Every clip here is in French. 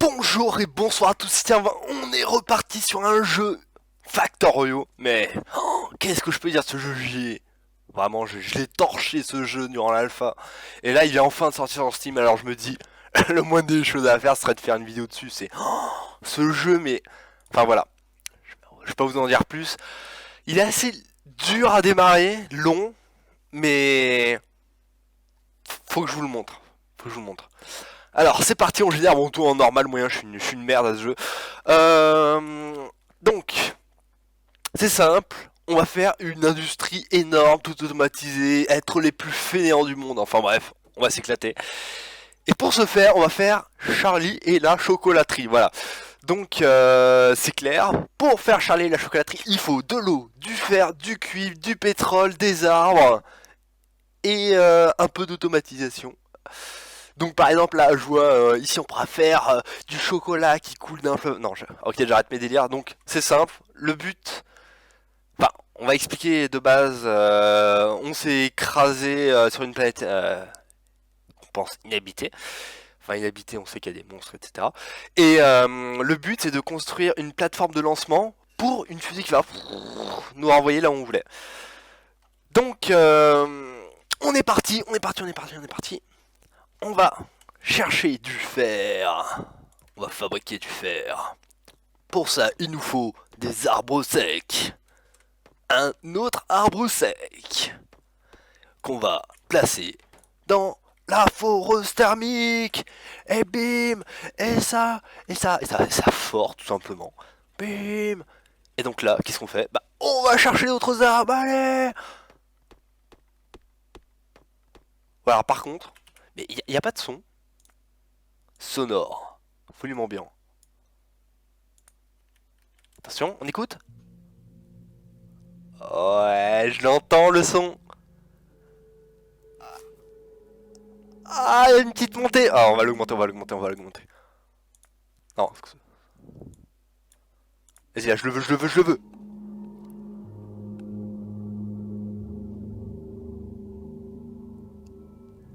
Bonjour et bonsoir à tous, tiens, on est reparti sur un jeu Factorio, mais qu'est-ce que je peux dire de ce jeu? Vraiment, je l'ai torché ce jeu durant l'alpha, et là il vient enfin de sortir sur Steam, alors je me dis, le moins des choses à faire serait de faire une vidéo dessus, c'est ce jeu, mais, enfin voilà, je vais pas vous en dire plus, il est assez dur à démarrer, long, mais faut que je vous le montre, Alors c'est parti, on génère mon tour en normal moyen, je suis une merde à ce jeu. Donc, c'est simple, on va faire une industrie énorme, tout automatisée, être les plus fainéants du monde, enfin bref, on va s'éclater. Et pour ce faire, on va faire Charlie et la chocolaterie, voilà. Donc c'est clair, pour faire Charlie et la chocolaterie, il faut de l'eau, du fer, du cuivre, du pétrole, des arbres et un peu d'automatisation. Donc par exemple là je vois ici on pourra faire du chocolat qui coule d'un fleuve. Non, ok, j'arrête mes délires. Donc c'est simple, le but, enfin on va expliquer de base, on s'est écrasé sur une planète qu'on pense inhabitée. Enfin inhabitée, on sait qu'il y a des monstres, etc. Et le but c'est de construire une plateforme de lancement pour une fusée qui va nous renvoyer là où on voulait. Donc on est parti. On va chercher du fer. On va fabriquer du fer. Pour ça, il nous faut des arbres secs. Un autre arbre sec qu'on va placer dans la foreuse thermique. Et bim, et ça fort tout simplement. Bim. Et donc là, qu'est-ce qu'on fait? Bah, on va chercher d'autres arbres, allez. Voilà, par contre, mais il n'y a pas de son sonore, volume ambiant. Attention, on écoute. Ouais, je l'entends le son. Ah, il y a une petite montée. Ah, on va l'augmenter. Non, vas-y là, je le veux.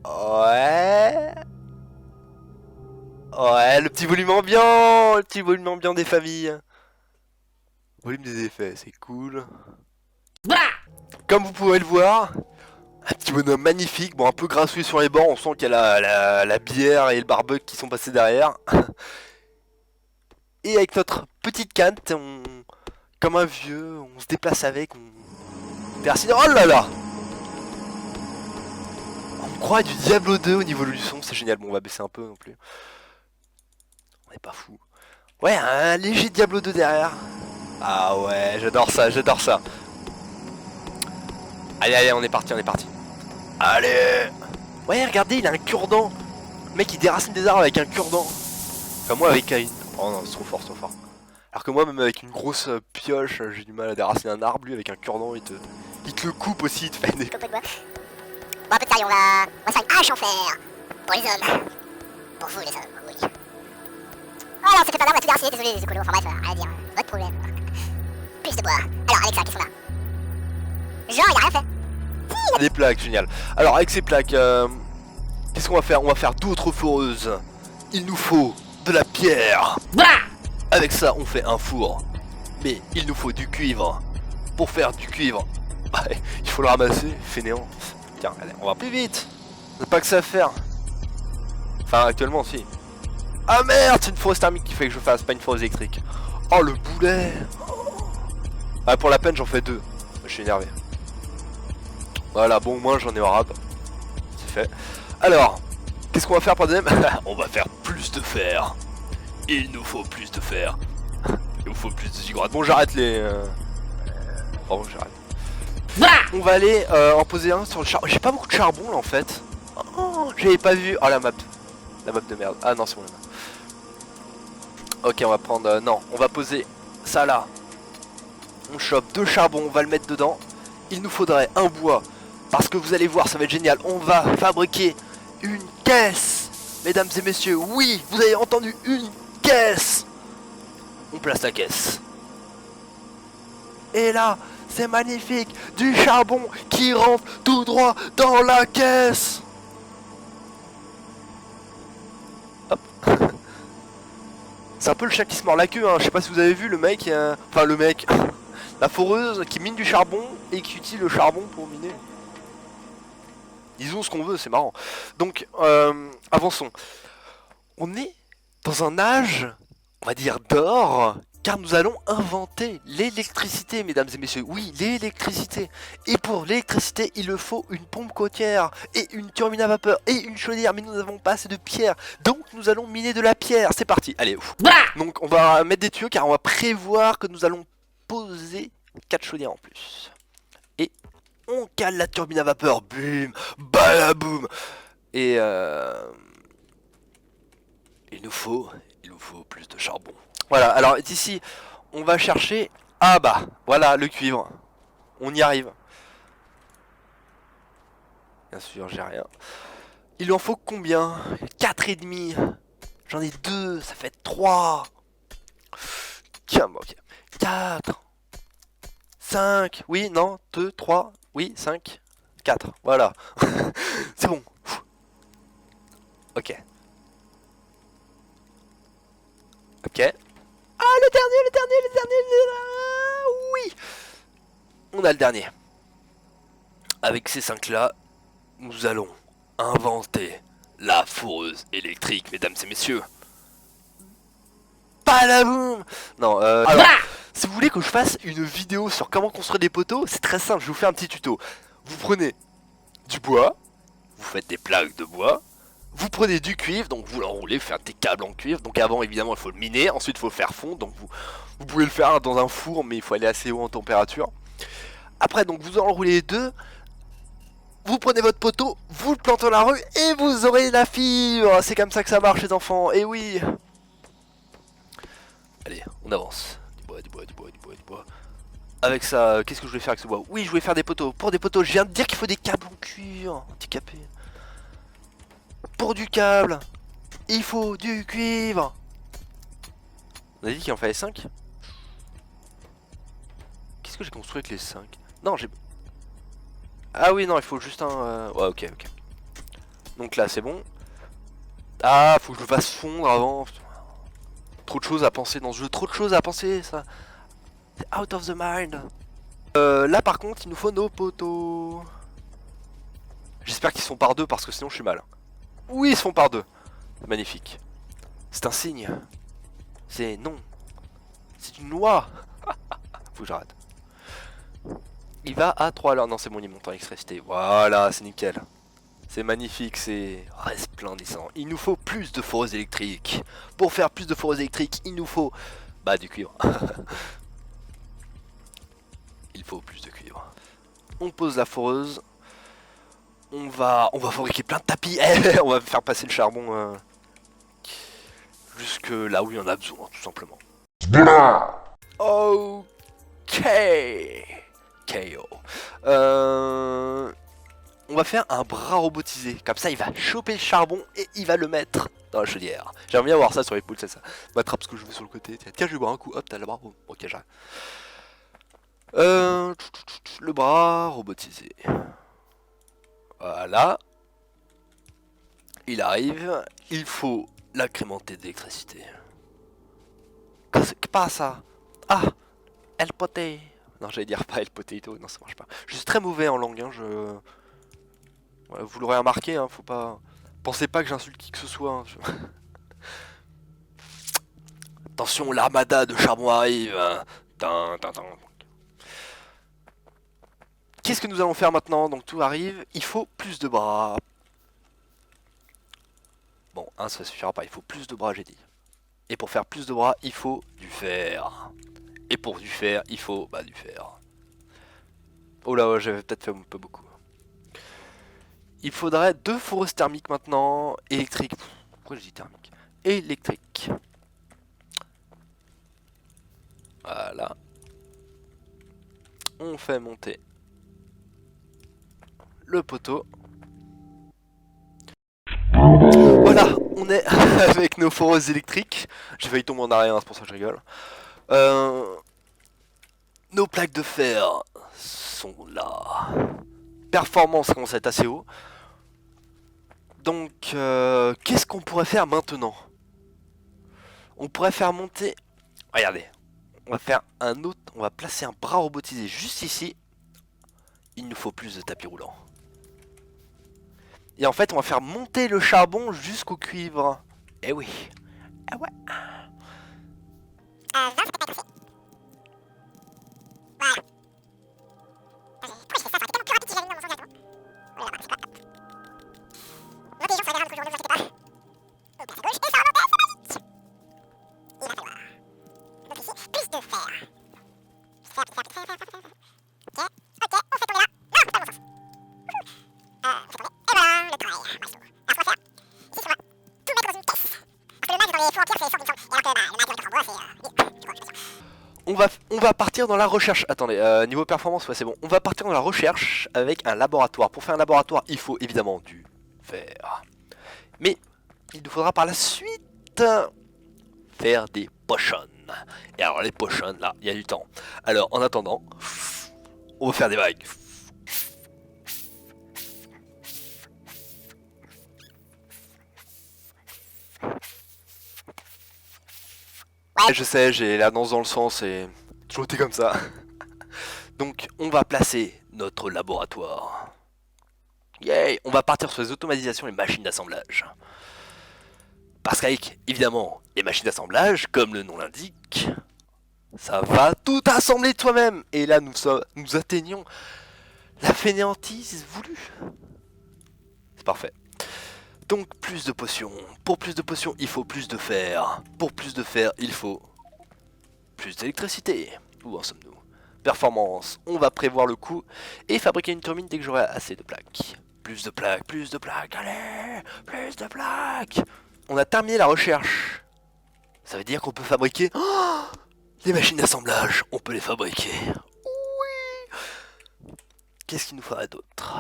Ouais. Ouais, le petit volume ambiant des familles. Volume des effets, c'est cool. Comme vous pouvez le voir, un petit bonhomme magnifique, bon un peu grassouillé sur les bords, on sent qu'il y a la bière et le barbecue qui sont passés derrière. Et avec notre petite canne, comme un vieux, on se déplace avec, on déracine. Oh là là! On croit du Diablo 2 au niveau du son, c'est génial. Bon, on va baisser un peu non plus. On est pas fou. Ouais, un léger Diablo 2 derrière. Ah ouais, j'adore ça. Allez, on est parti. Allez! Ouais, regardez, il a un cure-dent. Le mec, il déracine des arbres avec un cure-dent. Enfin, moi, avec un... Oh non, c'est trop fort. Alors que moi, même avec une grosse pioche, j'ai du mal à déraciner un arbre. Lui, avec un cure-dent, il te le coupe aussi, il te fait des... Bon, un peu de sérieux, on va faire une hache en fer. Pour les hommes. Pour vous, les hommes, oui. Oh non, c'était pas là, on a tout déraciné, désolé les écolos. Enfin bref, rien à dire. Votre problème. Plus de bois. Alors, Alexa, qu'est-ce qu'on a? Genre, il a rien fait. Des plaques, génial. Alors, avec ces plaques, qu'est-ce qu'on va faire? On va faire d'autres foreuses. Il nous faut de la pierre. Avec ça, on fait un four. Mais il nous faut du cuivre. Pour faire du cuivre, il faut le ramasser, fainéant. Tiens, allez, on va plus vite. On n'a pas que ça à faire. Enfin, actuellement, si. Ah merde, c'est une foreuse thermique qu'il fait que je fasse, pas une foreuse électrique. Oh, le boulet. Ah, pour la peine, j'en fais deux. Je suis énervé. Voilà, bon, au moins, j'en ai en rab. C'est fait. Alors, qu'est-ce qu'on va faire pour la deuxième? On va faire plus de fer. Il nous faut plus de fer. Il nous faut plus de ziggurats. Bon, j'arrête les... Bon, j'arrête. On va aller en poser un sur le charbon. J'ai pas beaucoup de charbon là en fait. Oh, j'avais pas vu. Oh la map. La map de merde. Ah non, c'est bon la map. Ok, on va prendre... non, on va poser ça là. On chope deux charbons, on va le mettre dedans. Il nous faudrait un bois. Parce que vous allez voir, ça va être génial. On va fabriquer une caisse. Mesdames et messieurs, oui, vous avez entendu, une caisse. On place la caisse. Et là... c'est magnifique, du charbon qui rentre tout droit dans la caisse. Hop. C'est un peu le chien qui se mord la queue, hein. Je sais pas si vous avez vu le mec, enfin le mec, la foreuse qui mine du charbon et qui utilise le charbon pour miner. Disons ce qu'on veut, c'est marrant. Donc, avançons. On est dans un âge, on va dire, d'or, car nous allons inventer l'électricité, mesdames et messieurs. Oui, l'électricité. Et pour l'électricité, il le faut une pompe côtière, et une turbine à vapeur, et une chaudière. Mais nous n'avons pas assez de pierre, donc nous allons miner de la pierre. C'est parti, allez. Ouf. Donc on va mettre des tuyaux, car on va prévoir que nous allons poser 4 chaudières en plus. Et on cale la turbine à vapeur, bum, balaboum. Et il nous faut plus de charbon. Voilà, alors ici, on va chercher... Ah bah, voilà, le cuivre. On y arrive. Bien sûr, j'ai rien. Il en faut combien? 4 et demi. J'en ai 2, ça fait 3. Tiens, ok. 4. 5. Oui, non, 2, 3. Oui, 5. 4. Voilà. C'est bon. Ok. Ok. Ah, le dernier. Oui. On a le dernier. Avec ces 5 là, nous allons inventer la foreuse électrique, mesdames et messieurs. Balaboum. Non, alors, si vous voulez que je fasse une vidéo sur comment construire des poteaux, c'est très simple, je vous fais un petit tuto. Vous prenez du bois, vous faites des plaques de bois, vous prenez du cuivre, donc vous l'enroulez, faire des câbles en cuivre. Donc avant, évidemment, il faut le miner, ensuite il faut le faire fondre, donc vous pouvez le faire dans un four, mais il faut aller assez haut en température. Après, donc vous enroulez les deux, vous prenez votre poteau, vous le plantez dans la rue, et vous aurez la fibre. C'est comme ça que ça marche, les enfants, et oui. Allez, on avance. Du bois, du bois, du bois, du bois, du bois. Avec ça, qu'est-ce que je voulais faire avec ce bois? Oui, je voulais faire des poteaux. Pour des poteaux, je viens de dire qu'il faut des câbles en cuivre. Handicapé. Pour du câble, il faut du cuivre. On a dit qu'il en fallait 5. Qu'est-ce que j'ai construit avec les 5? Non, j'ai... Ah oui, non, il faut juste un... Ouais, ok, ok. Donc là, c'est bon. Ah, faut que je le fasse fondre avant. Trop de choses à penser dans ce jeu. Trop de choses à penser, ça. C'est out of the mind. Là, par contre, il nous faut nos poteaux. J'espère qu'ils sont par deux, parce que sinon, je suis mal. Oui, ils se font par deux. Magnifique. C'est un signe. C'est non. C'est une loi. Faut que j'arrête. Il va à 3 alors. Non, c'est bon, il monte en électricité. Voilà, c'est nickel. C'est magnifique, c'est resplendissant. Il nous faut plus de foreuses électriques. Pour faire plus de foreuses électriques, il nous faut... Bah, du cuivre. Il faut plus de cuivre. On pose la foreuse. On va fabriquer plein de tapis. On va faire passer le charbon jusque là où il y en a besoin, tout simplement. Ok. KO. On va faire un bras robotisé. Comme ça, il va choper le charbon et il va le mettre dans la chaudière. J'aimerais bien voir ça sur les poules, c'est ça. M'attrape ce que je veux sur le côté. Tiens, je vais boire un coup. Hop, t'as le bras. Ok, j'arrête. Le bras robotisé. Voilà. Il arrive. Il faut l'accrémenter d'électricité. Qu'est-ce que pas ça? Ah, El Poté. Non, j'allais dire pas El Potato. Non, ça marche pas. Je suis très mauvais en langue. Hein, ouais, vous l'aurez remarqué. Hein, faut pas. Pensez pas que j'insulte qui que ce soit. Hein, Attention, l'armada de charbon arrive. Qu'est-ce que nous allons faire maintenant? Donc tout arrive, il faut plus de bras. Bon, ça suffira pas, il faut plus de bras, j'ai dit. Et pour faire plus de bras, il faut du fer. Et pour du fer, il faut du fer. Oh là, ouais, j'avais peut-être fait un peu beaucoup. Il faudrait 2 foreuses thermiques maintenant, électriques. Pourquoi je dis thermique? Électrique. Voilà. On fait monter le poteau. Voilà, on est avec nos foreuses électriques. J'ai failli tomber en arrière, c'est pour ça que je rigole. Nos plaques de fer sont là. Performance commence à être assez haut. Donc, qu'est-ce qu'on pourrait faire maintenant? On pourrait faire monter... Regardez, on va faire un autre... On va placer un bras robotisé juste ici. Il nous faut plus de tapis roulants. Et en fait, on va faire monter le charbon jusqu'au cuivre. Eh oui. Ah ouais. 20, ça peut être assez. Voilà. Pourquoi je fais ça? Ça aurait été tellement plus rapide si j'avais mis dans mon sens directement. Voilà, c'est pas. L'intelligence ça verra aujourd'hui, ne vous inquiétez pas. On passe à gauche et ça remonte, c'est magique. Il va falloir. Donc ici, plus de fer. Fer. Ok, on fait tomber là. Non, pas dans mon sens. On fait tomber. Et voilà, le travail. Maestro. Alors, ce qu'on va faire, ici, c'est qu'on va tout mettre dans une caisse. Parce que le mag dans les fours en pierre, c'est fort, il me semble. Et alors que le mag en bois, c'est. On va partir dans la recherche. Attendez, niveau performance, ouais, c'est bon. On va partir dans la recherche avec un laboratoire. Pour faire un laboratoire, il faut évidemment du fer. Mais il nous faudra par la suite faire des potions. Et alors les potions, là, il y a du temps. Alors en attendant, on va faire des vagues. Ouais, je sais, j'ai la danse dans le sens et toujours été comme ça. Donc on va placer notre laboratoire. Yay! On va partir sur les automatisations et les machines d'assemblage. Parce qu'avec, évidemment, les machines d'assemblage, comme le nom l'indique, ça va tout assembler de toi-même. Et là, nous atteignons la fainéantise voulue. C'est parfait. Donc, plus de potions. Pour plus de potions, il faut plus de fer. Pour plus de fer, il faut plus d'électricité. Où en sommes-nous? Performance, on va prévoir le coût et fabriquer une turbine dès que j'aurai assez de plaques. Plus de plaques, allez, plus de plaques. On a terminé la recherche. Ça veut dire qu'on peut fabriquer les machines d'assemblage. On peut les fabriquer. Oui. Qu'est-ce qu'il nous faudrait d'autre?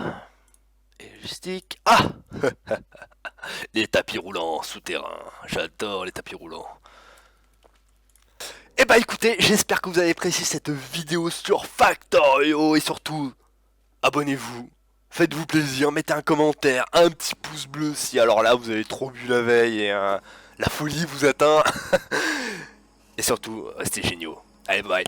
Et logistique. Ah. Les tapis roulants souterrains. J'adore les tapis roulants. Et bah écoutez, j'espère que vous avez apprécié cette vidéo sur Factorio et surtout, abonnez-vous, faites-vous plaisir, mettez un commentaire, un petit pouce bleu si alors là vous avez trop bu la veille et la folie vous atteint. Et surtout, restez géniaux. Allez, bye bye.